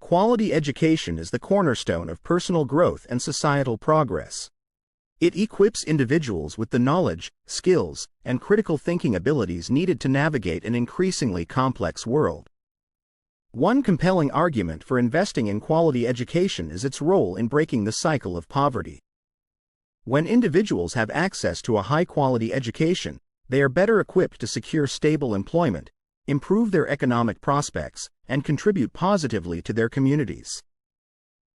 quality education is the cornerstone of personal growth and societal progress. It equips individuals with the knowledge, skills, and critical thinking abilities needed to navigate an increasingly complex world. One compelling argument for investing in quality education is its role in breaking the cycle of poverty. When individuals have access to a high-quality education, they are better equipped to secure stable employment, improve their economic prospects, and contribute positively to their communities.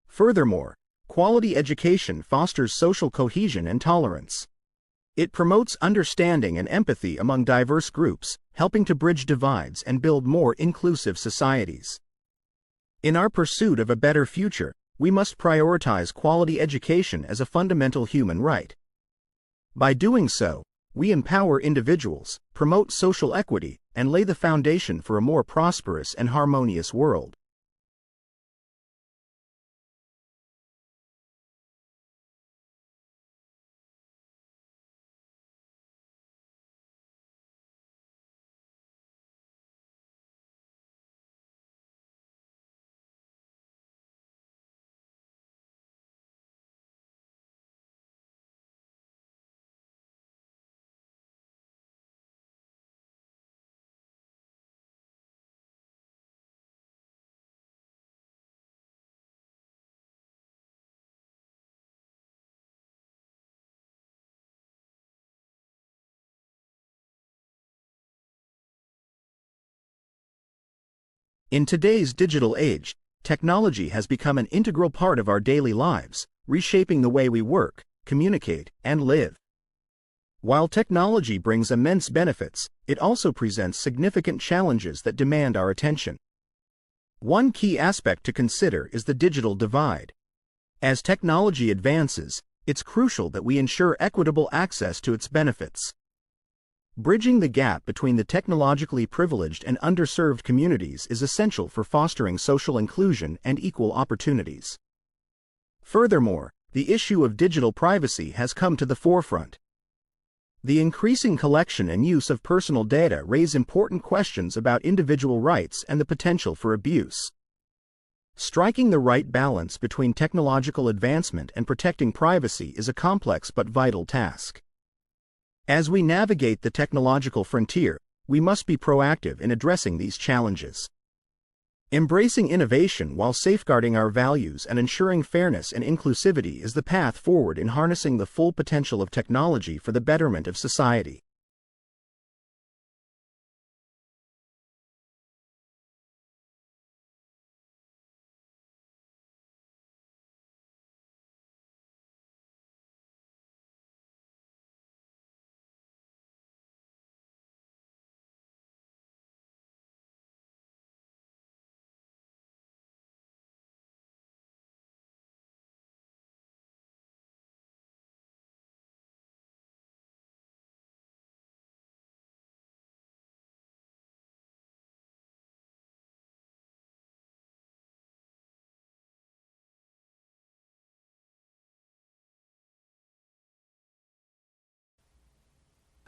Furthermore, quality education fosters social cohesion and tolerance. It promotes understanding and empathy among diverse groups, helping to bridge divides and build more inclusive societies. In our pursuit of a better future, we must prioritize quality education as a fundamental human right. By doing so, we empower individuals, promote social equity, and lay the foundation for a more prosperous and harmonious world. In today's digital age, technology has become an integral part of our daily lives, reshaping the way we work, communicate, and live. While technology brings immense benefits, it also presents significant challenges that demand our attention. One key aspect to consider is the digital divide. As technology advances, it's crucial that we ensure equitable access to its benefits. Bridging the gap between the technologically privileged and underserved communities is essential for fostering social inclusion and equal opportunities. Furthermore, the issue of digital privacy has come to the forefront. The increasing collection and use of personal data raise important questions about individual rights and the potential for abuse. Striking the right balance between technological advancement and protecting privacy is a complex but vital task. As we navigate the technological frontier, we must be proactive in addressing these challenges. Embracing innovation while safeguarding our values and ensuring fairness and inclusivity is the path forward in harnessing the full potential of technology for the betterment of society.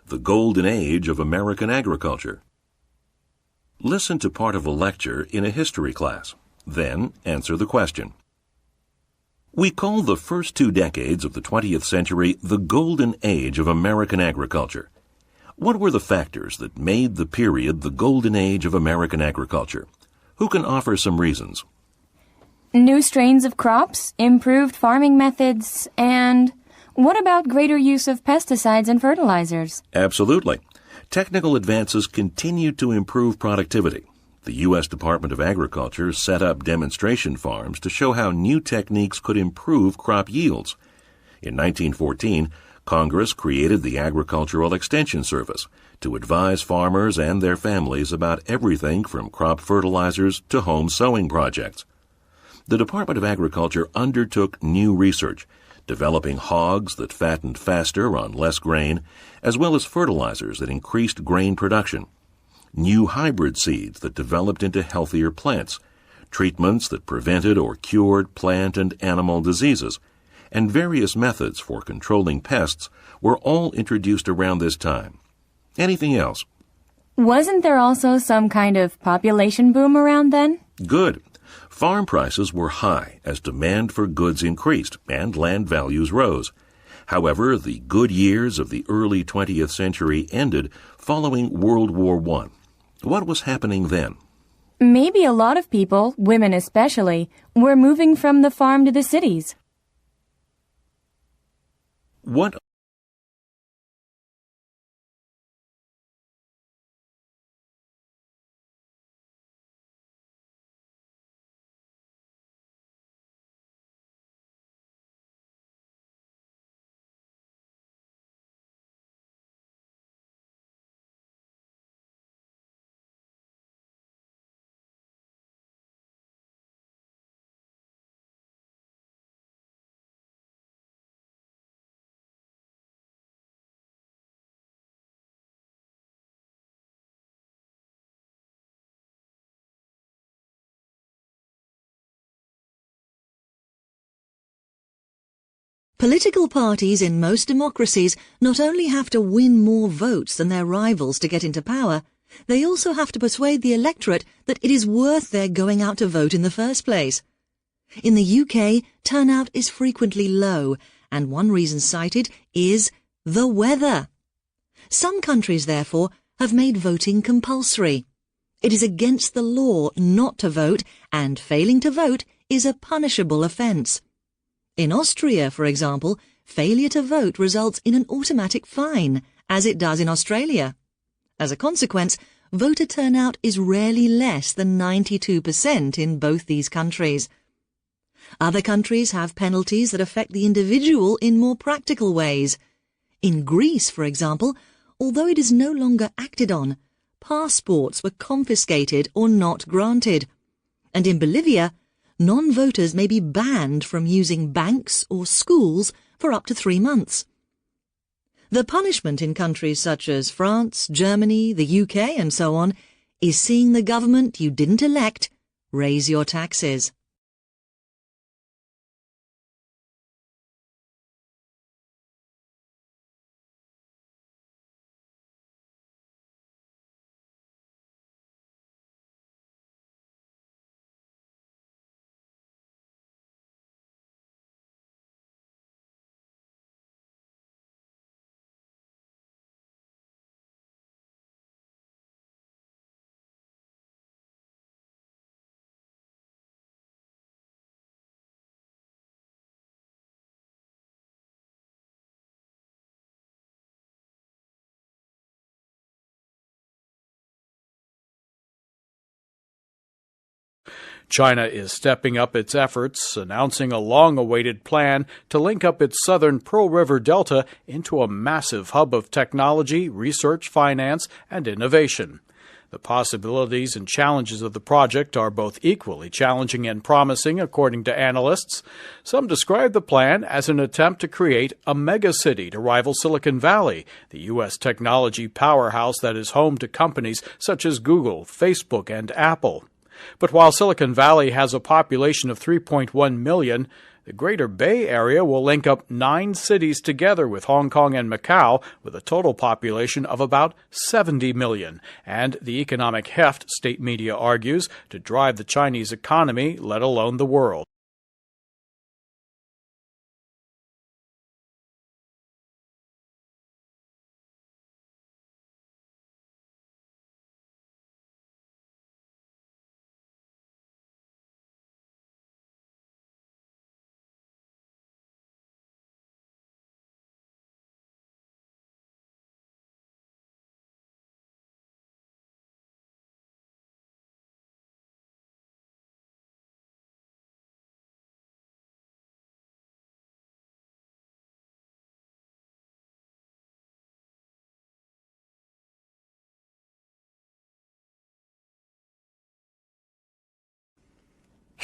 The Golden Age of American Agriculture. Listen to part of a lecture in a history class. Then answer the question. We call the first 2 decades of the 20th century the Golden Age of American Agriculture. What were the factors that made the period the Golden Age of American Agriculture? Who can offer some reasons? New strains of crops, improved farming methods, and what about greater use of pesticides and fertilizers? Absolutely. Technical advances continued to improve productivity. The U.S. Department of Agriculture set up demonstration farms to show how new techniques could improve crop yields. In 1914, Congress created the Agricultural Extension Service to advise farmers and their families about everything from crop fertilizers to home sowing projects. The Department of Agriculture undertook new research, developing hogs that fattened faster on less grain, as well as fertilizers that increased grain production, new hybrid seeds that developed into healthier plants, treatments that prevented or cured plant and animal diseases, and various methods for controlling pests were all introduced around this time. Anything else? Wasn't there also some kind of population boom around then? Good. Farm prices were high as demand for goods increased and land values rose. However, the good years of the early 20th century ended following World War I. What was happening then? Maybe a lot of people, women especially, were moving from the farm to the cities. What Political parties in most democracies not only have to win more votes than their rivals to get into power, they also have to persuade the electorate that it is worth their going out to vote in the first place. In the UK, turnout is frequently low, and one reason cited is the weather. Some countries, therefore, have made voting compulsory. It is against the law not to vote, and failing to vote is a punishable offence. In Austria, for example, failure to vote results in an automatic fine, as it does in Australia. As a consequence, voter turnout is rarely less than 92% in both these countries. Other countries have penalties that affect the individual in more practical ways. In Greece, for example, although it is no longer acted on, passports were confiscated or not granted. And in Bolivia, non-voters may be banned from using banks or schools for up to 3 months. The punishment in countries such as France, Germany, the UK and so on is seeing the government you didn't elect raise your taxes. China is stepping up its efforts, announcing a long-awaited plan to link up its southern Pearl River Delta into a massive hub of technology, research, finance, and innovation. The possibilities and challenges of the project are both equally challenging and promising, according to analysts. Some describe the plan as an attempt to create a megacity to rival Silicon Valley, the U.S. technology powerhouse that is home to companies such as Google, Facebook, and Apple. But while Silicon Valley has a population of 3.1 million, the Greater Bay Area will link up 9 cities together with Hong Kong and Macau, with a total population of about 70 million, and the economic heft, state media argues, to drive the Chinese economy, let alone the world.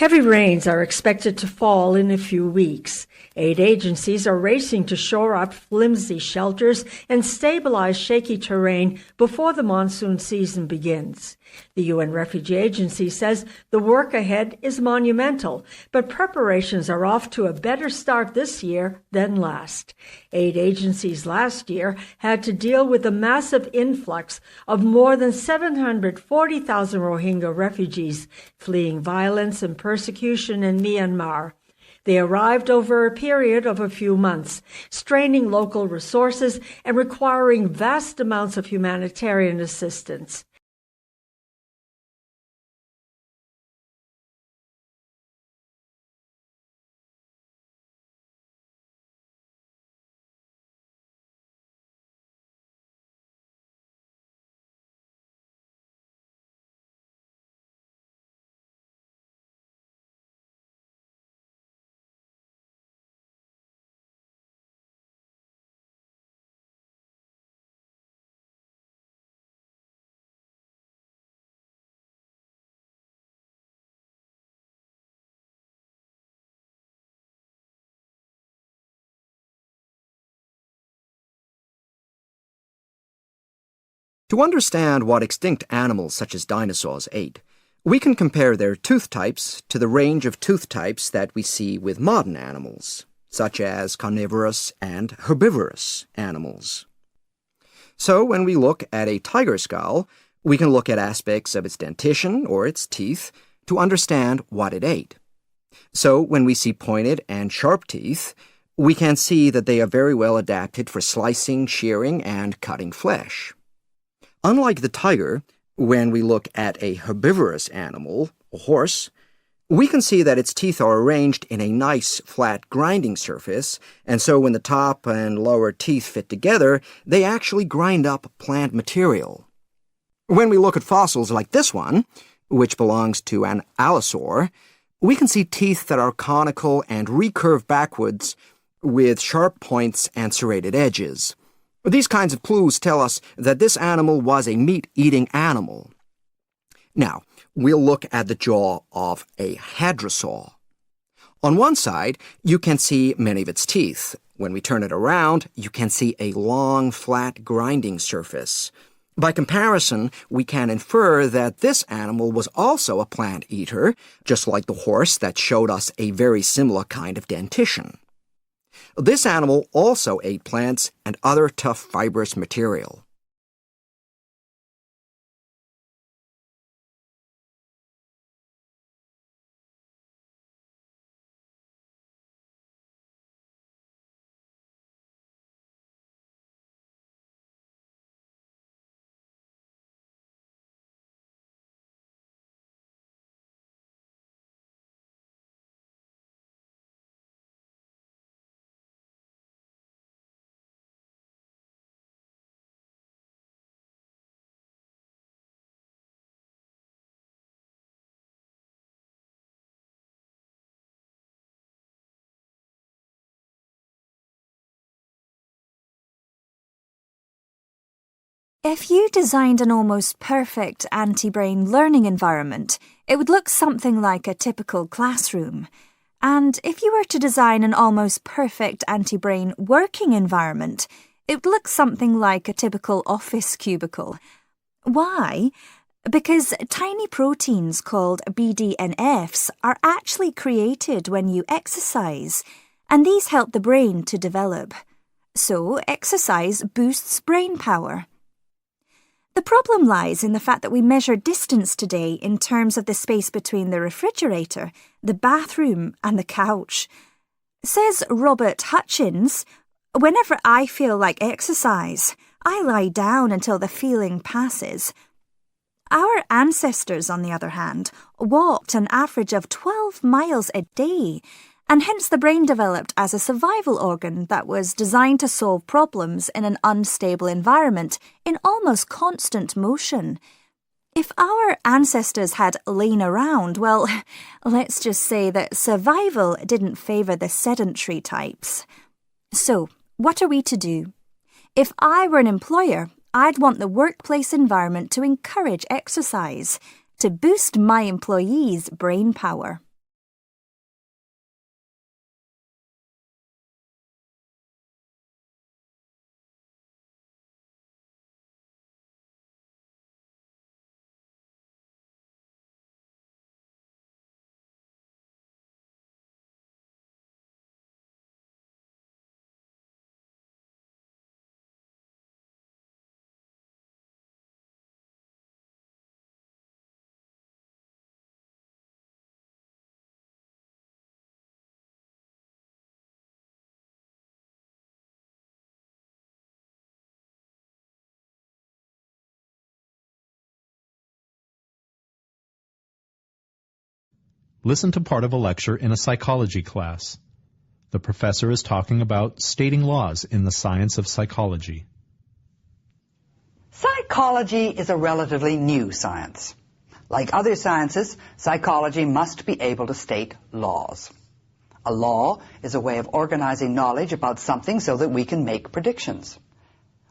Heavy rains are expected to fall in a few weeks. Aid agencies are racing to shore up flimsy shelters and stabilize shaky terrain before the monsoon season begins. The UN Refugee Agency says the work ahead is monumental, but preparations are off to a better start this year than last. Aid agencies last year had to deal with a massive influx of more than 740,000 Rohingya refugees fleeing violence and persecution in Myanmar. They arrived over a period of a few months, straining local resources and requiring vast amounts of humanitarian assistance. To understand what extinct animals such as dinosaurs ate, we can compare their tooth types to the range of tooth types that we see with modern animals, such as carnivorous and herbivorous animals. So when we look at a tiger skull, we can look at aspects of its dentition, or its teeth, to understand what it ate. So when we see pointed and sharp teeth, we can see that they are very well adapted for slicing, shearing, and cutting flesh. Unlike the tiger, when we look at a herbivorous animal, a horse, we can see that its teeth are arranged in a nice, flat grinding surface, and so when the top and lower teeth fit together, they actually grind up plant material. When we look at fossils like this one, which belongs to an allosaur, we can see teeth that are conical and recurve backwards with sharp points and serrated edges. These kinds of clues tell us that this animal was a meat-eating animal. Now, we'll look at the jaw of a hadrosaur. On one side, you can see many of its teeth. When we turn it around, you can see a long, flat grinding surface. By comparison, we can infer that this animal was also a plant eater, just like the horse that showed us a very similar kind of dentition. This animal also ate plants and other tough fibrous material. If you designed an almost perfect anti-brain learning environment, it would look something like a typical classroom. And if you were to design an almost perfect anti-brain working environment, it would look something like a typical office cubicle. Why? Because tiny proteins called BDNFs are actually created when you exercise, and these help the brain to develop. So, exercise boosts brain power. The problem lies in the fact that we measure distance today in terms of the space between the refrigerator, the bathroom, and the couch. Says Robert Hutchins, "Whenever I feel like exercise, I lie down until the feeling passes." Our ancestors, on the other hand, walked an average of 12 miles a day, and hence the brain developed as a survival organ that was designed to solve problems in an unstable environment in almost constant motion. If our ancestors had lain around, well, let's just say that survival didn't favour the sedentary types. So, what are we to do? If I were an employer, I'd want the workplace environment to encourage exercise, to boost my employees' brain power. Listen to part of a lecture in a psychology class. The professor is talking about stating laws in the science of psychology. Psychology is a relatively new science. Like other sciences, psychology must be able to state laws. A law is a way of organizing knowledge about something so that we can make predictions.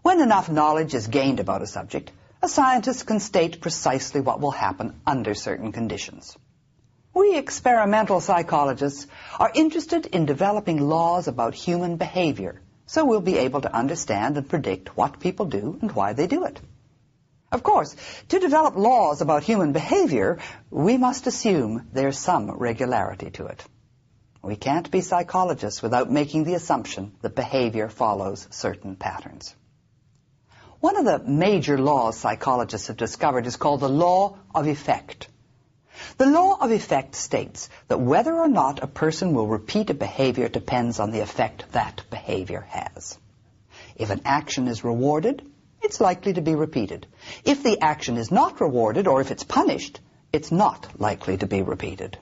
When enough knowledge is gained about a subject, a scientist can state precisely what will happen under certain conditions. We experimental psychologists are interested in developing laws about human behavior, so we'll be able to understand and predict what people do and why they do it. Of course, to develop laws about human behavior, we must assume there's some regularity to it. We can't be psychologists without making the assumption that behavior follows certain patterns. One of the major laws psychologists have discovered is called the law of effect. The law of effect states that whether or not a person will repeat a behavior depends on the effect that behavior has. If an action is rewarded, it's likely to be repeated. If the action is not rewarded, or if it's punished, it's not likely to be repeated.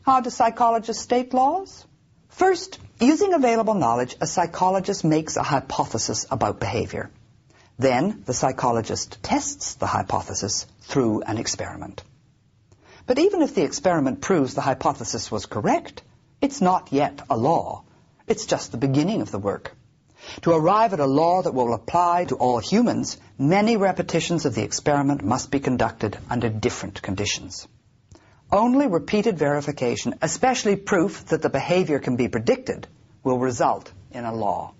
How do psychologists state laws? First, using available knowledge, a psychologist makes a hypothesis about behavior. Then, the psychologist tests the hypothesis through an experiment. But even if the experiment proves the hypothesis was correct, it's not yet a law. It's just the beginning of the work. To arrive at a law that will apply to all humans, many repetitions of the experiment must be conducted under different conditions. Only repeated verification, especially proof that the behavior can be predicted, will result in a law.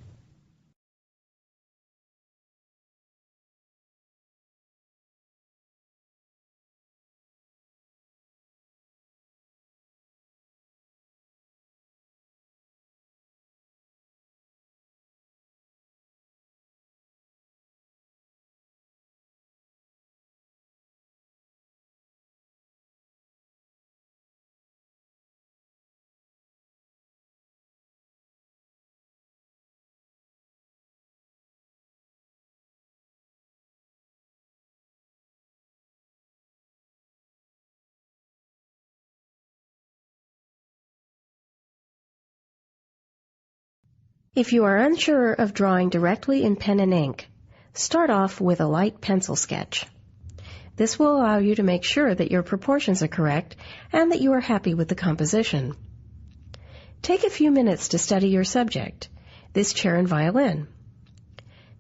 If you are unsure of drawing directly in pen and ink, start off with a light pencil sketch. This will allow you to make sure that your proportions are correct and that you are happy with the composition. Take a few minutes to study your subject, this chair and violin.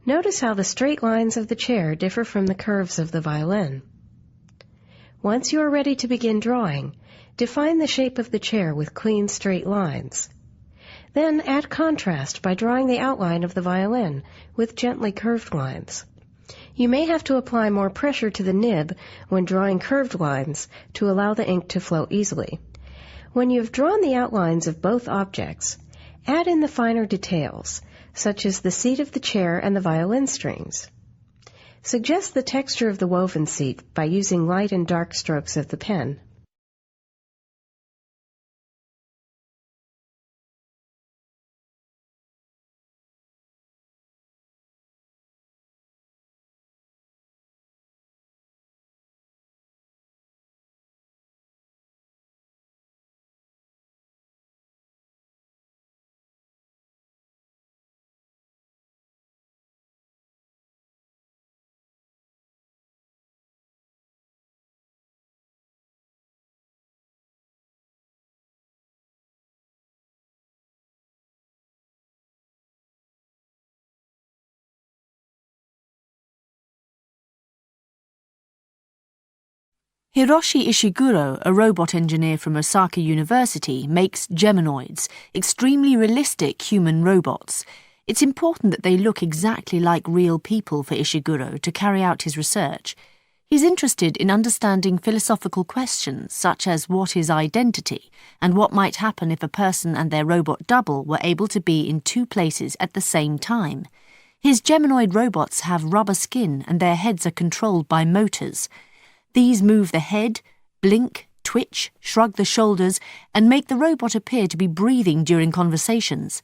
Notice how the straight lines of the chair differ from the curves of the violin. Once you are ready to begin drawing, define the shape of the chair with clean straight lines. Then add contrast by drawing the outline of the violin with gently curved lines. You may have to apply more pressure to the nib when drawing curved lines to allow the ink to flow easily. When you have drawn the outlines of both objects, add in the finer details, such as the seat of the chair and the violin strings. Suggest the texture of the woven seat by using light and dark strokes of the pen. Hiroshi Ishiguro, a robot engineer from Osaka University, makes Geminoids, extremely realistic human robots. It's important that they look exactly like real people for Ishiguro to carry out his research. He's interested in understanding philosophical questions such as what is identity and what might happen if a person and their robot double were able to be in two places at the same time. His Geminoid robots have rubber skin and their heads are controlled by motors. These move the head, blink, twitch, shrug the shoulders, and make the robot appear to be breathing during conversations.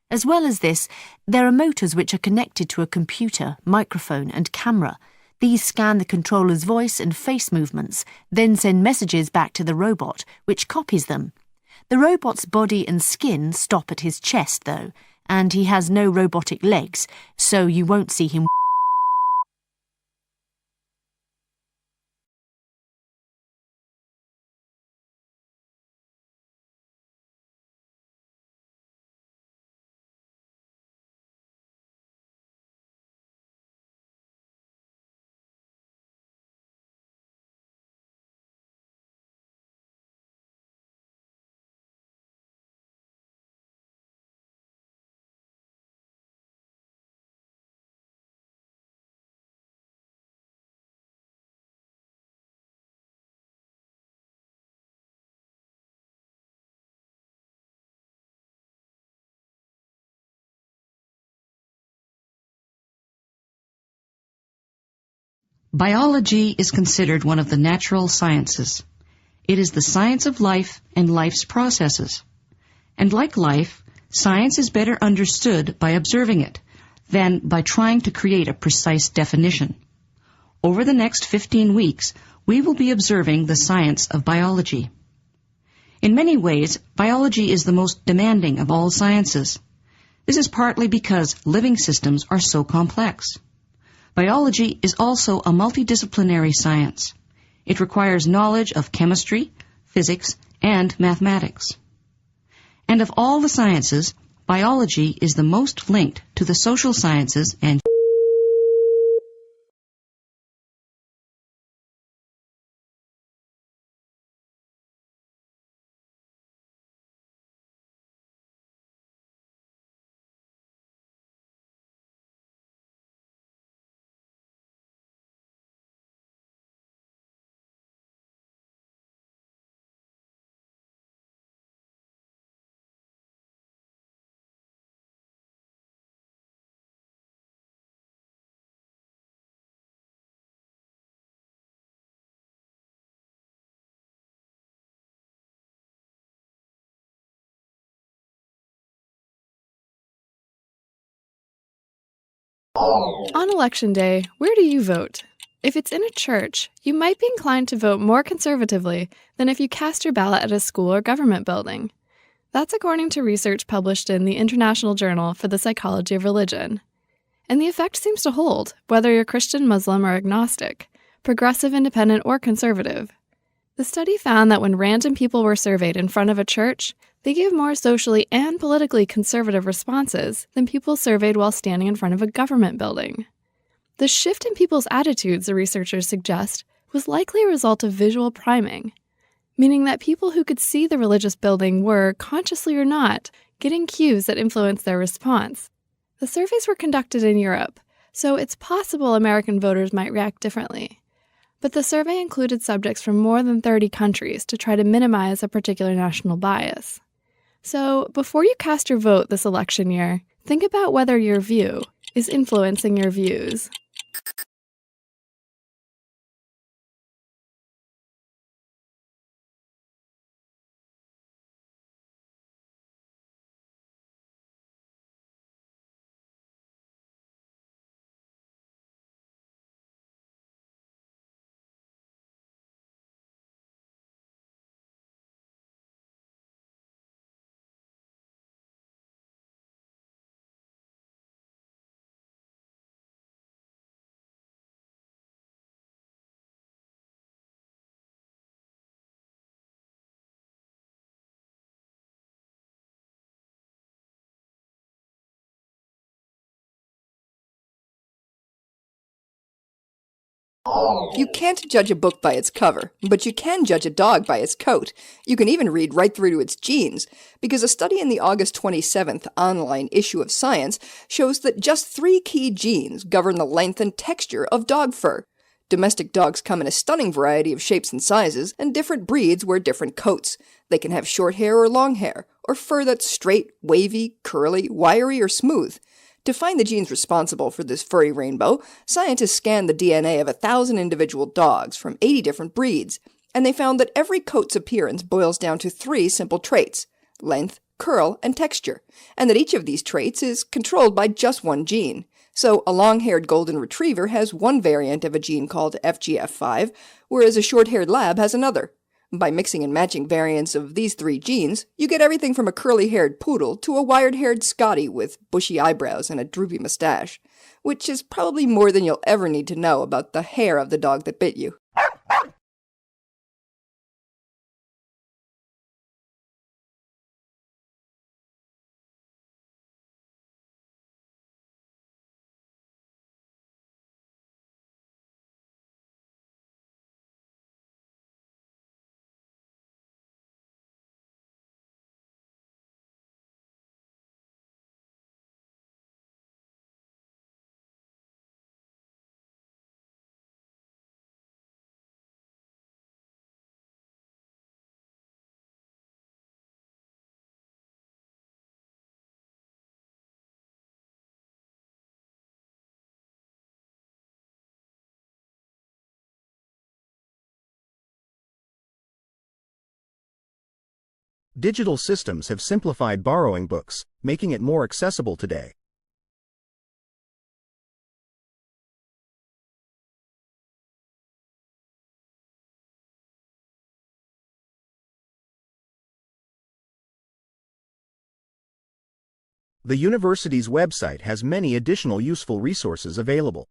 As well as this, there are motors which are connected to a computer, microphone, and camera. These scan the controller's voice and face movements, then send messages back to the robot, which copies them. The robot's body and skin stop at his chest, though, and he has no robotic legs, so you won't see him. Biology is considered one of the natural sciences. It is the science of life and life's processes. And like life, science is better understood by observing it than by trying to create a precise definition. Over the next 15 weeks, we will be observing the science of biology. In many ways, biology is the most demanding of all sciences. This is partly because living systems are so complex. Biology is also a multidisciplinary science. It requires knowledge of chemistry, physics, and mathematics. And of all the sciences, biology is the most linked to the social sciences and On Election Day, where do you vote? If it's in a church, you might be inclined to vote more conservatively than if you cast your ballot at a school or government building. That's according to research published in the International Journal for the Psychology of Religion. And the effect seems to hold, whether you're Christian, Muslim, or agnostic, progressive, independent, or conservative. The study found that when random people were surveyed in front of a church, they gave more socially and politically conservative responses than people surveyed while standing in front of a government building. The shift in people's attitudes, the researchers suggest, was likely a result of visual priming, meaning that people who could see the religious building were, consciously or not, getting cues that influenced their response. The surveys were conducted in Europe, so it's possible American voters might react differently. But the survey included subjects from more than 30 countries to try to minimize a particular national bias. So, before you cast your vote this election year, think about whether your view is influencing your views. You can't judge a book by its cover, but you can judge a dog by its coat. You can even read right through to its genes, because a study in the August 27th online issue of Science shows that just 3 key genes govern the length and texture of dog fur. Domestic dogs come in a stunning variety of shapes and sizes, and different breeds wear different coats. They can have short hair or long hair, or fur that's straight, wavy, curly, wiry, or smooth. To find the genes responsible for this furry rainbow, scientists scanned the DNA of 1,000 individual dogs from 80 different breeds, and they found that every coat's appearance boils down to 3 simple traits: length, curl, and texture, and that each of these traits is controlled by just one gene. So a long-haired golden retriever has one variant of a gene called FGF5, whereas a short-haired lab has another. By mixing and matching variants of these three genes, you get everything from a curly-haired poodle to a wired-haired Scottie with bushy eyebrows and a droopy mustache, which is probably more than you'll ever need to know about the hair of the dog that bit you. Digital systems have simplified borrowing books, making it more accessible today. The university's website has many additional useful resources available.